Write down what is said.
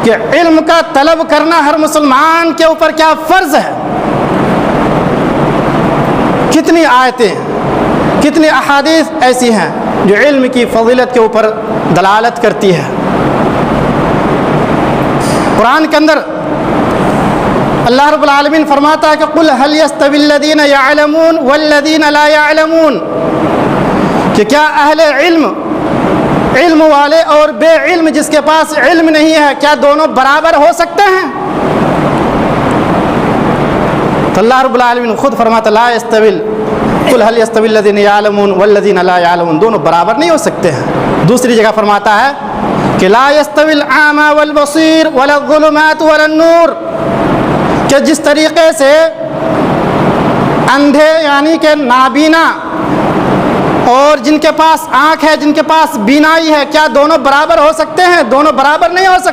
कि इल्म का तलब करना हर मुसलमान के ऊपर क्या फ़र्ज़ है। कितनी आयतें, कितनी अहादीस ऐसी हैं जो इल्म की फ़ज़ीलत के ऊपर दलालत करती है। कुरान के अंदर अल्लाह रब्बुल आलमीन फरमाता है कि कुल हल यस्तविल्लज़ीना यअलमून वल्लज़ीना ला यअलमून, कि क्या अहले इल्म वाले और बेइल्म जिसके पास इल्म नहीं है, क्या दोनों बराबर हो सकते हैं? तो अल्लाह रब्बुल आलमीन खुद फरमाता ला यस्तविल कुल हल यस्तविल्लज़ीना यअलमून वल्लज़ीना ला यअलमून, दोनों बराबर नहीं हो सकते हैं। दूसरी जगह फरमाता है कि ला यस्तविल आमा वल बसीर वला ज़ुलुमात वला नूर, कि जिस तरीके से अंधे यानी कि नाबीना और जिनके पास आँख है, जिनके पास बीनाई है, क्या दोनों बराबर हो सकते हैं? दोनों बराबर नहीं हो सकते।